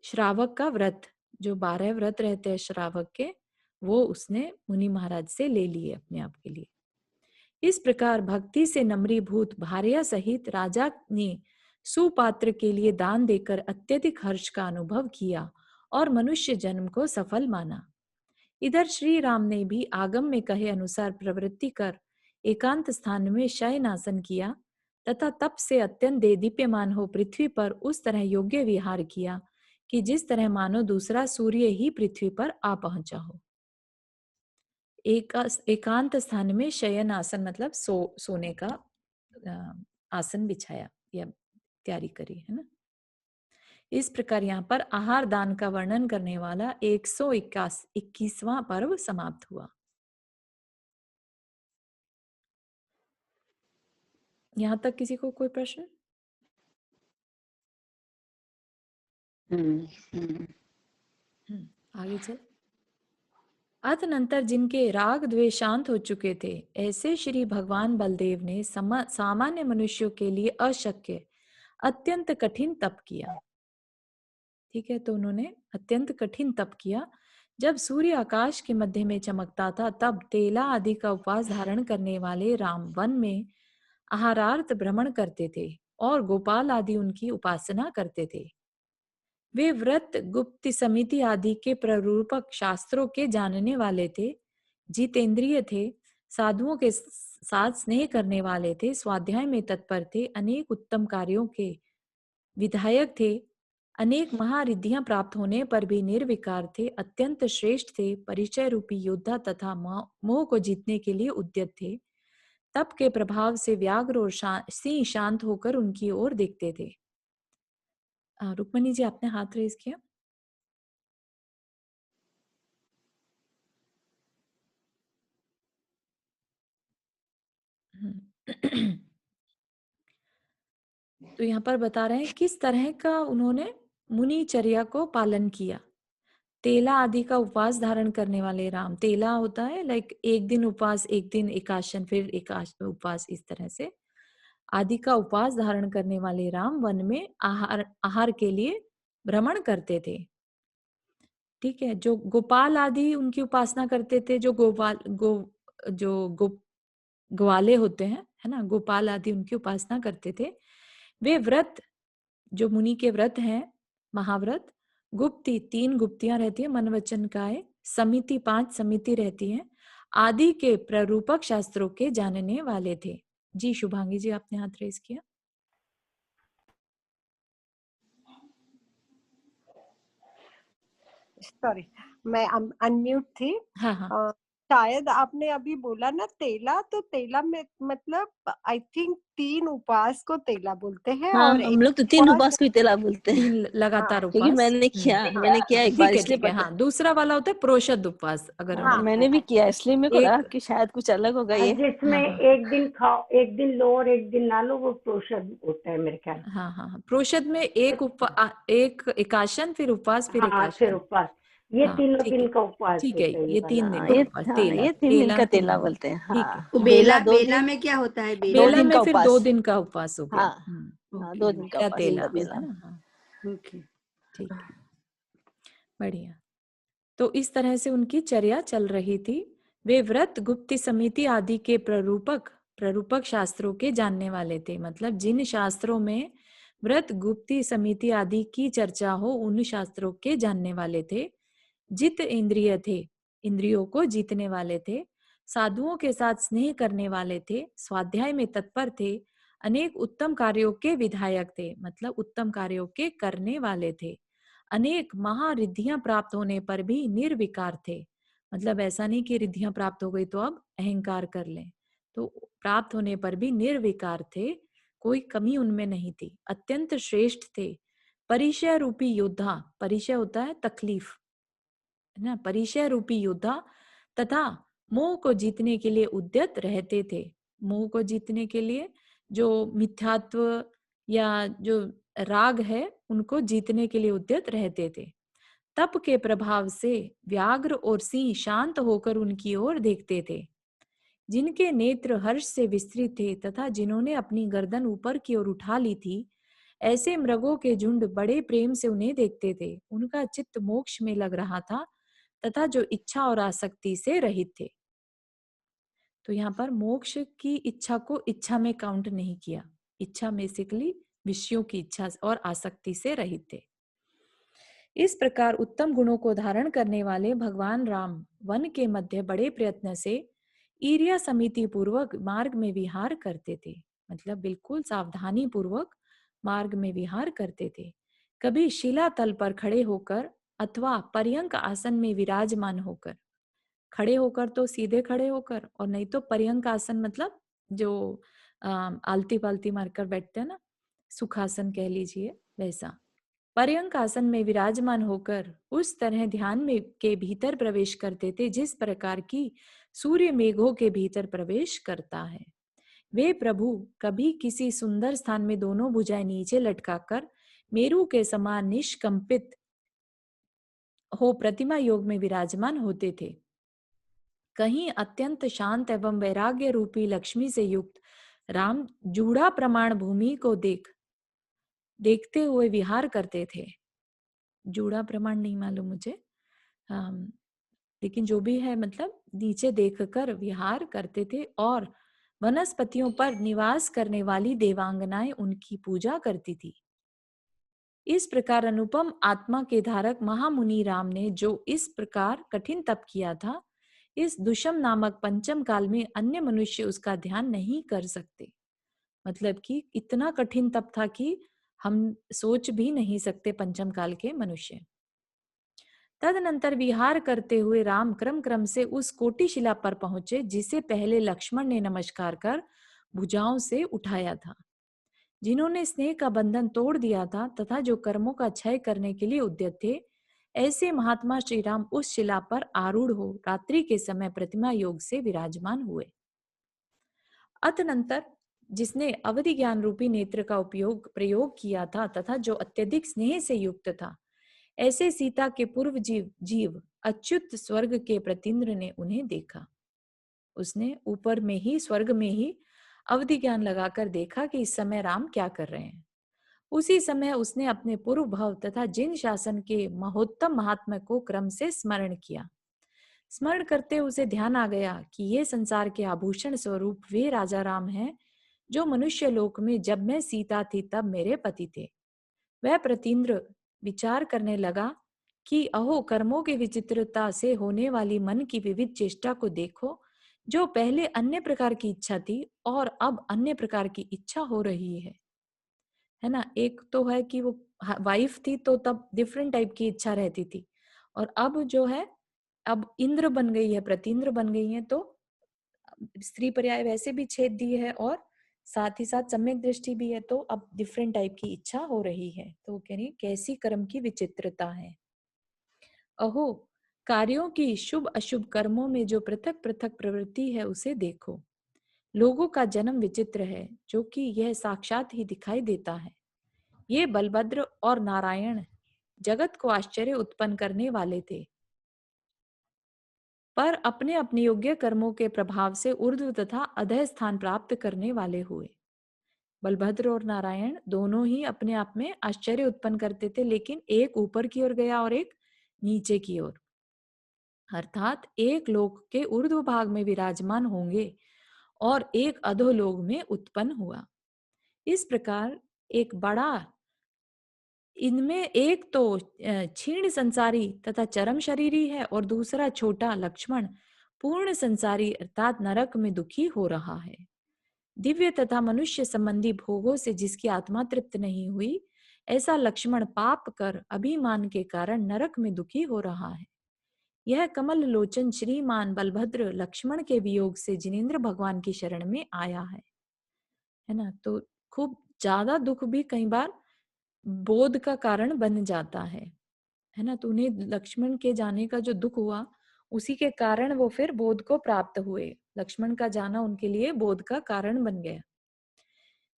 श्रावक का व्रत, जो 12 व्रत रहते हैं श्रावक के, वो उसने मुनि महाराज से ले लिए अपने आप के लिए। इस प्रकार भक्ति से नम्रीभूत भार्या सहित राजा ने सुपात्र के लिए दान देकर अत्यधिक हर्ष का अनुभव किया और मनुष्य जन्म को सफल माना। इधर श्री राम ने भी आगम में कहे अनुसार प्रवृत्ति कर एकांत स्थान में शयनासन किया तथा तप से अत्यंत देदीप्यमान हो पृथ्वी पर उस तरह योग्य विहार किया कि जिस तरह मानो दूसरा सूर्य ही पृथ्वी पर आ पहुंचा हो। एकांत स्थान में शयन आसन मतलब सोने का आसन बिछाया या तैयारी करी, है ना। इस प्रकार यहाँ पर आहार दान का वर्णन करने वाला 121वां पर्व समाप्त हुआ। यहाँ तक किसी को कोई प्रश्न? आगे चल। अतनंतर जिनके राग द्वेष शांत हो चुके थे, ऐसे श्री भगवान बलदेव ने सामान्य मनुष्यों के लिए अशक्य अत्यंत कठिन तप किया। ठीक है, तो उन्होंने अत्यंत कठिन तप किया। जब सूर्य आकाश के मध्य में चमकता था तब तेला आदि का उपवास धारण करने वाले राम वन में आहारार्थ भ्रमण करते थे और गोपाल आदि उनकी उपासना करते थे। वे व्रत गुप्त समिति आदि के प्ररूपक शास्त्रों के जानने वाले थे, जितेंद्रिय थे, साधुओं के साथ स्नेह करने वाले थे, स्वाध्याय में तत्पर थे, अनेक उत्तम कार्यों के विधायक थे, अनेक महारिद्धियां प्राप्त होने पर भी निर्विकार थे, अत्यंत श्रेष्ठ थे, परिचय रूपी योद्धा तथा मोह को जीतने के लिए उद्यत थे। तप के प्रभाव से व्याघ्र और सिंह शांत होकर उनकी ओर देखते थे। रुक्मणी जी, आपने हाथ रेज किया। तो यहाँ पर बता रहे हैं किस तरह का उन्होंने मुनिचर्या को पालन किया। तेला आदि का उपवास धारण करने वाले राम, तेला होता है लाइक एक दिन उपवास, एक दिन एकाशन, फिर उपवास, इस तरह से आदि का उपवास धारण करने वाले राम वन में आहार के लिए भ्रमण करते थे। ठीक है, जो गोपाल आदि उनकी उपासना करते थे, जो ग्वाले होते हैं, है ना, गोपाल आदि उनकी उपासना करते थे। वे व्रत जो मुनि के व्रत हैं, महाव्रत, गुप्ती 3 गुप्तियां रहती है, मन वचन काया, समिति 5 समिति रहती है, आदि के प्ररूपक शास्त्रों के जानने वाले थे। जी शुभांगी जी, आपने हाथ रेज किया। सॉरी, मैं अनम्यूट थी। हाँ। शायद आपने अभी बोला ना तेला, तो तेला में मतलब आई थिंक 3 उपवास को तेला बोलते हैं। हाँ, और हम लोग तो 3 उपवास को ही तेला बोलते हैं। 3 लगातार क्योंकि उपवास। मैंने किया एक बार, इसलिए ठीक है। हाँ, दूसरा वाला होता है प्रोषद उपवास। अगर मैंने भी किया, इसलिए मेरे को लगा कि शायद कुछ अलग होगा ये। जिसमें एक दिन खाओ, एक दिन लो और एक दिन ना लो, वो प्रोषद होता है मेरे ख्याल। हाँ, प्रोषद में एक एकाशन, फिर उपवास, फिर एकाशन, फिर उपवास। ये तीनों दिन का उपवास। ठीक है, ये 3 दिन का उपवास, ये 3 दिन का तेला बोलते हैं। ठीक है। तो बेला में क्या होता है? बेला में फिर 2 दिन का उपवास हो गया। 2 दिन का उपवास, तेला बेला। ठीक है, बढ़िया। तो इस तरह से उनकी चर्या चल रही थी। वे व्रत गुप्त समिति आदि के प्ररूपक शास्त्रों के जानने वाले थे। मतलब जिन शास्त्रों में व्रत गुप्ती समिति आदि की चर्चा हो, उन शास्त्रों के जानने वाले थे। जित इंद्रिय थे, इंद्रियों को जीतने वाले थे, साधुओं के साथ स्नेह करने वाले थे, स्वाध्याय में तत्पर थे, अनेक उत्तम कार्यों के विधायक थे, मतलब उत्तम कार्यों के करने वाले थे, अनेक महारिद्धियां प्राप्त होने पर भी निर्विकार थे। मतलब ऐसा नहीं कि रिद्धियां प्राप्त हो गई तो अब अहंकार कर लें, तो प्राप्त होने पर भी निर्विकार थे, कोई कमी उनमें नहीं थी, अत्यंत श्रेष्ठ थे। परिचय रूपी योद्धा, परिचय होता है तकलीफ, है ना, परिचय रूपी योद्धा तथा मोह को जीतने के लिए उद्यत रहते थे। मोह को जीतने के लिए, जो मिथ्यात्व या जो राग है, उनको जीतने के लिए उद्यत रहते थे। तप के प्रभाव से व्याघ्र और सिंह शांत होकर उनकी ओर देखते थे। जिनके नेत्र हर्ष से विस्तृत थे तथा जिन्होंने अपनी गर्दन ऊपर की ओर उठा ली थी, ऐसे मृगों के झुंड बड़े प्रेम से उन्हें देखते थे। उनका चित्त मोक्ष में लग रहा था तथा जो इच्छा और आसक्ति से रहित थे। तो यहाँ पर मोक्ष की इच्छा को इच्छा में काउंट नहीं किया, इच्छा बेसिकली विषयों की इच्छा और आसक्ति से रहित थे। इस प्रकार उत्तम गुणों को धारण करने वाले भगवान राम वन के मध्य बड़े प्रयत्न से ईर्ष्या समिति पूर्वक मार्ग में विहार करते थे। मतलब बिल्कुल सावधानी पूर्वक मार्ग में विहार करते थे। कभी शिला तल पर खड़े होकर अथवा पर्यंक आसन में विराजमान होकर, खड़े होकर तो सीधे खड़े होकर, और नहीं तो पर्यंक आसन मतलब जो आलती पालती मारकर बैठते हैं ना, सुखासन कह लीजिए वैसा। पर्यंक आसन में विराजमान होकर उस तरह ध्यान में के भीतर प्रवेश करते थे जिस प्रकार की सूर्य मेघों के भीतर प्रवेश करता है। वे प्रभु कभी किसी सुंदर स्थान में दोनों भुजाएं नीचे लटकाकर मेरू के समान निष्कंपित हो प्रतिमा योग में विराजमान होते थे। कहीं अत्यंत शांत एवं वैराग्य रूपी लक्ष्मी से युक्त राम जूढ़ा प्रमाण भूमि को देखते हुए विहार करते थे। जूड़ा प्रमाण नहीं मालूम मुझे, लेकिन जो भी है, मतलब नीचे देखकर विहार करते थे और वनस्पतियों पर निवास करने वाली देवांगनाएं उनकी पूजा करती थी। इस प्रकार अनुपम आत्मा के धारक महामुनि राम ने जो इस प्रकार कठिन तप किया था, इस दुष्म नामक पंचम काल में अन्य मनुष्य उसका ध्यान नहीं कर सकते। मतलब कि इतना कठिन तप था कि हम सोच भी नहीं सकते पंचम काल के मनुष्य। तदनंतर विहार करते हुए राम क्रम क्रम से उस कोटि शिला पर पहुंचे जिसे पहले लक्ष्मण ने नमस्कार कर भुजाओं से उठाया था, जिन्होंने स्नेह का बंधन तोड़ दिया था तथा जो कर्मों का क्षय करने के लिए उद्यत थे। ऐसे महात्मा श्री राम उस शिला पर आरूढ़ हो रात्रि के समय प्रतिमा योग से विराजमान हुए। अतनंतर जिसने अवधि ज्ञान रूपी नेत्र का प्रयोग किया था तथा जो अत्यधिक स्नेह से युक्त था, ऐसे सीता के पूर्व जीव अच्युत स्वर्ग के प्रतीन्द्र ने उन्हें देखा। उसने ऊपर में ही, स्वर्ग में ही अवधि ज्ञान लगाकर देखा कि इस समय राम क्या कर रहे हैं। उसी समय उसने अपने पूर्व भव तथा जिन शासन के महोत्तम महात्मा को क्रम से स्मरण किया। स्मरण करते उसे ध्यान आ गया कि ये संसार के आभूषण स्वरूप वे राजा राम हैं जो मनुष्य लोक में जब मैं सीता थी तब मेरे पति थे। वह प्रतीन्द्र विचार करने लगा कि अहो, कर्मों की विचित्रता से होने वाली मन की विविध चेष्टा को देखो। जो पहले अन्य प्रकार की इच्छा थी और अब अन्य प्रकार की इच्छा हो रही है ना। एक तो है कि वो वाइफ थी तो तब डिफरेंट टाइप की इच्छा रहती थी, और अब जो है, अब इंद्र बन गई है, प्रतीन्द्र बन गई है, तो स्त्री पर्याय वैसे भी छेद दिए है और साथ ही साथ सम्यक दृष्टि भी है, तो अब डिफरेंट टाइप की इच्छा हो रही है। तो वो कह रही कैसी कर्म की विचित्रता है। अहो, कार्यों की शुभ अशुभ कर्मों में जो पृथक पृथक प्रवृत्ति है उसे देखो। लोगों का जन्म विचित्र है, जो कि यह साक्षात ही दिखाई देता है। ये बलभद्र और नारायण जगत को आश्चर्य उत्पन्न करने वाले थे, पर अपने अपने योग्य कर्मों के प्रभाव से ऊर्ध्व तथा अधः स्थान प्राप्त करने वाले हुए। बलभद्र और नारायण दोनों ही अपने आप में आश्चर्य उत्पन्न करते थे, लेकिन एक ऊपर की ओर गया और एक नीचे की ओर, अर्थात एक लोक के ऊर्ध्व भाग में विराजमान होंगे और एक अधोलोक में उत्पन्न हुआ। इस प्रकार एक बड़ा, इनमें एक तो क्षीण संसारी तथा चरम शरीरी है और दूसरा छोटा लक्ष्मण पूर्ण संसारी अर्थात नरक में दुखी हो रहा है। दिव्य तथा मनुष्य संबंधी भोगों से जिसकी आत्मा तृप्त नहीं हुई, ऐसा लक्ष्मण पाप कर अभिमान के कारण नरक में दुखी हो रहा है। यह कमल लोचन श्रीमान बलभद्र लक्ष्मण के वियोग से जिनेंद्र भगवान की शरण में आया है ना। तो खूब ज्यादा दुख भी कई बार बोध का कारण बन जाता है ना। तो उन्हें लक्ष्मण के जाने का जो दुख हुआ, उसी के कारण वो फिर बोध को प्राप्त हुए। लक्ष्मण का जाना उनके लिए बोध का कारण बन गया।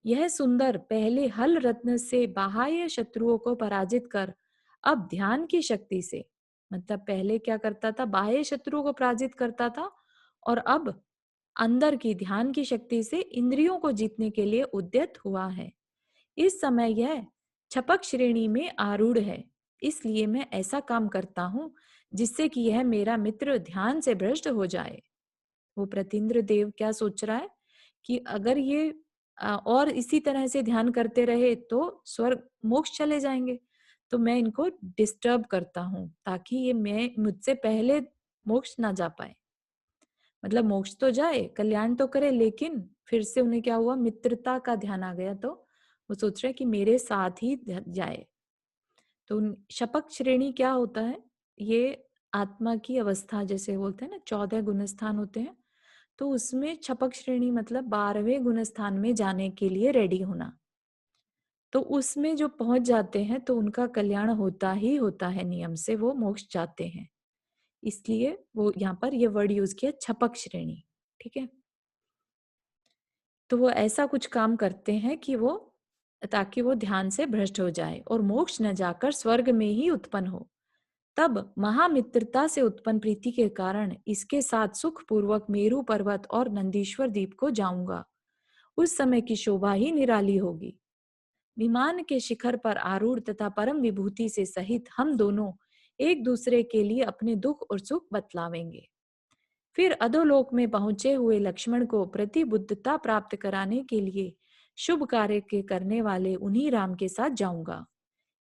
यह सुंदर पहले हल रत्न से बाह्य शत्रुओं को पराजित कर अब ध्यान की शक्ति से, मतलब पहले क्या करता था, बाह्य शत्रुओं को पराजित करता था, और अब अंदर की ध्यान की शक्ति से इंद्रियों को जीतने के लिए उद्यत हुआ है। इस समय यह छपक श्रेणी में आरूढ़ है, इसलिए मैं ऐसा काम करता हूं जिससे कि यह मेरा मित्र ध्यान से भ्रष्ट हो जाए। वो प्रतीन्द्र देव क्या सोच रहा है कि अगर ये और इसी तरह से ध्यान करते रहे तो स्वर्ग मोक्ष चले जाएंगे, तो मैं इनको डिस्टर्ब करता हूं ताकि ये मैं मुझसे पहले मोक्ष ना जा पाए। मतलब मोक्ष तो जाए, कल्याण तो करे, लेकिन फिर से उन्हें क्या हुआ, मित्रता का ध्यान आ गया, तो वो सोच रहे कि मेरे साथ ही जाए। तो शपक श्रेणी क्या होता है, ये आत्मा की अवस्था जैसे बोलते हैं ना, 14 गुणस्थान होते हैं, तो उसमें छपक श्रेणी मतलब 12वें गुणस्थान में जाने के लिए रेडी होना। तो उसमें जो पहुंच जाते हैं तो उनका कल्याण होता ही होता है, नियम से वो मोक्ष जाते हैं। इसलिए वो यहाँ पर ये वर्ड यूज किया, छपक श्रेणी। ठीक है, तो वो ऐसा कुछ काम करते हैं कि वो, ताकि वो ध्यान से भ्रष्ट हो जाए और मोक्ष न जाकर स्वर्ग में ही उत्पन्न हो। तब महामित्रता से उत्पन्न प्रीति के कारण इसके साथ सुख पूर्वक मेरू पर्वत और नंदीश्वर द्वीप को जाऊंगा। उस समय की शोभा ही निराली होगी। विमान के शिखर पर आरूढ़ तथा परम विभूति से सहित हम दोनों एक दूसरे के लिए अपने दुख और सुख बतलावेंगे। फिर अधोलोक में पहुंचे हुए लक्ष्मण को प्रतिबुद्धता प्राप्त कराने के लिए शुभ कार्य के करने वाले उन्हीं राम के साथ जाऊंगा।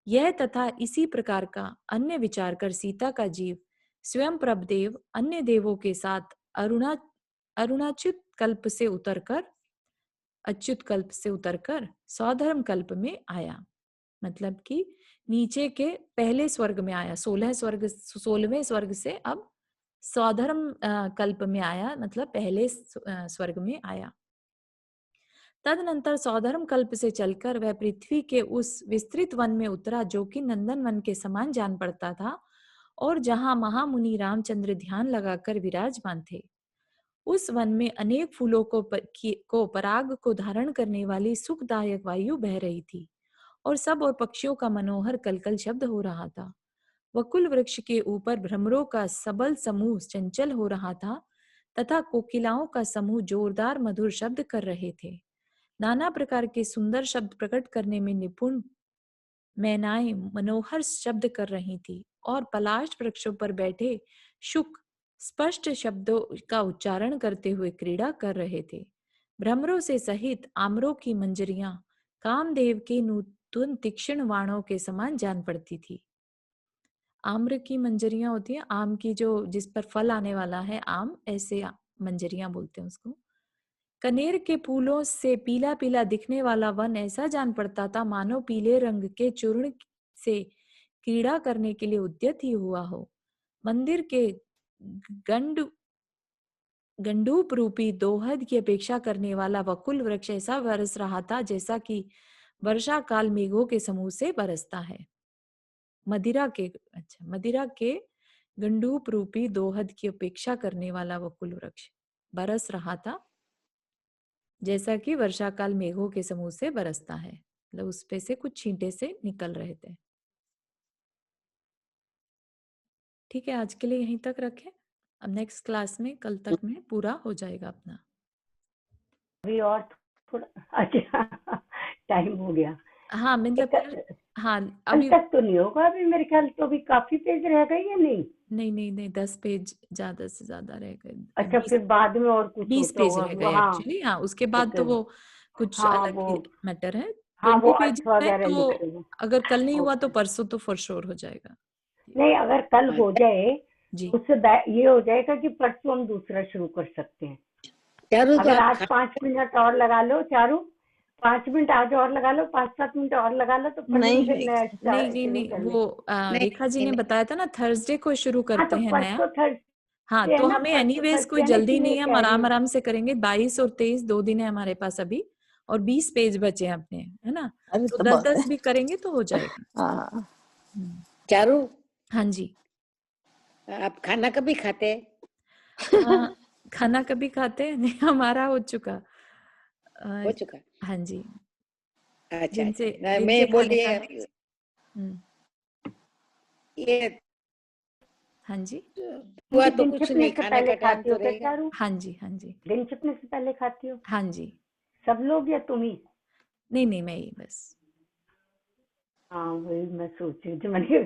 यह तथा इसी प्रकार का अन्य विचार कर सीता का जीव स्वयं प्रभदेव अन्य देवों के साथ अरुणाच्युत कल्प से उतरकर अच्युत कल्प से उतरकर सौधर्म कल्प में आया। मतलब कि नीचे के पहले स्वर्ग में आया, 16वें स्वर्ग से अब सौधर्म कल्प में आया, मतलब पहले स्वर्ग में आया। तदनंतर सौधर्म कल्प से चलकर वह पृथ्वी के उस विस्तृत वन में उतरा जो कि नंदन वन के समान जान पड़ता था, और जहां महामुनि रामचंद्र ध्यान लगाकर विराजमान थे। उस वन में अनेक फूलों को पराग को धारण करने वाली सुखदायक वायु बह रही थी, और सब और पक्षियों का मनोहर कलकल शब्द हो रहा था। वकुल वृक्ष के ऊपर भ्रमरों का सबल समूह चंचल हो रहा था, तथा कोकिलाओं का समूह जोरदार मधुर शब्द कर रहे थे। नाना प्रकार के सुंदर शब्द प्रकट करने में निपुण मैनाएं मनोहर शब्द कर रही थी, और पलाश वृक्षों पर बैठे शुक स्पष्ट शब्दों का उच्चारण करते हुए क्रीड़ा कर रहे थे। भ्रमरों से सहित आम्रों की मंजरियां कामदेव के नूतन तीक्ष्ण वाणों के समान जान पड़ती थी। आम्र की मंजरियां होती है, आम की जो जिस पर फल आने वाला है आम, ऐसे मंजरियां बोलते हैं उसको। कनेर के फूलों से पीला पीला दिखने वाला वन ऐसा जान पड़ता था मानो पीले रंग के चूर्ण से क्रीड़ा करने के लिए उद्यत ही हुआ हो। मंदिर के गंडूप रूपी दोहद की अपेक्षा करने वाला वकुल वृक्ष ऐसा बरस रहा था जैसा कि वर्षा काल मेघों के समूह से बरसता है। मदिरा के गंडूप रूपी दोहद की अपेक्षा करने वाला वकुल वृक्ष बरस रहा था जैसा कि वर्षा काल मेघों के समूह से बरसता है, मतलब उस पे से कुछ छींटे से निकल रहे थे। ठीक है, आज के लिए यहीं तक रखें। अब नेक्स्ट क्लास में कल तक में पूरा हो जाएगा अपना। अभी और थोड़ा, अच्छा टाइम हो गया। हाँ मतलब हाँ अभी तक तो नहीं होगा, अभी मेरे ख्याल तो अभी काफी पेज रह गए या नहीं? नहीं 10 पेज ज्यादा से ज्यादा रह गए। अच्छा, फिर बाद में और कुछ 20 पेज रह गए हाँ, एक्चुअली। हाँ उसके बाद तो वो कुछ हाँ, अलग ही मैटर है। हाँ, वो 20 पेज अर्थ वगैरह तो लिख देंगे। अगर कल नहीं हुआ तो परसों तो फॉर श्योर हो जाएगा। नहीं, अगर कल हो जाए जी उससे ये हो जाएगा कि परसों हम दूसरा शुरू कर सकते हैं। अगर आज 5 मिनट और लगा लो चारू, 5 मिनट आज और लगा लो, 5-7 मिनट और लगा लो, तो नहीं, फिर नया नहीं नहीं शुरू नहीं, कर ले। वो नहीं रेखा जी ने नहीं बताया था ना थर्सडे को शुरू हाँ, करते तो हैं नया। परसों थर्सडे हाँ, है तो ना, हमें परसों एनीवेज कोई थर्सडे है ना, जल्दी नहीं इसीलिए है, हम कह रही आराम हूँ। आराम से करेंगे। 22 और 23 2 दिन है हमारे पास अभी, और 20 पेज बचे हैं अपने, है ना? अरे तो तो बहुत है। 10-10 भी करेंगे तो हो जाएगा। हाँ, हम्म, चारू, हाँ जी। आप खाना कभी खाते हैं? खाना कभी खाते हैं? नहीं, हमारा हो चुका। हो चुका। हाँ जी, अच्छा दिन अच्छा, से ना, दिन मैं से बोल खाने रही का। है ये हाँ जी, हुआ तो दिन कुछ छिपने नहीं, से खाने पहले का टाइम खाती तो हो क्या रहेगा। चारू? हाँ जी, हाँ जी, दिन छिपने से पहले खाती हो हाँ जी। सब लोग या तुम ही? नहीं नहीं, मैं ही बस। हाँ, वही मैं सोच रही थी, मैंने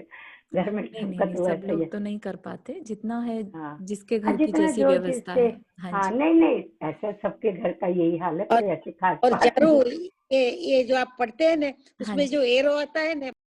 घर में नहीं नहीं सबका नहीं, तो सब ऐसा ही लोग है। तो नहीं कर पाते, जितना है हाँ, जिसके घर की जितना जैसी जो व्यवस्था जिससे। है। हाँ हाँ, जी। नहीं नहीं, ऐसा सबके घर का यही हाल है, और कोई ऐसे खास और बात चारू, नहीं। ये जो आप पढ़ते हैं ना, हाँ उसमें जी। जो एरो आता है ना,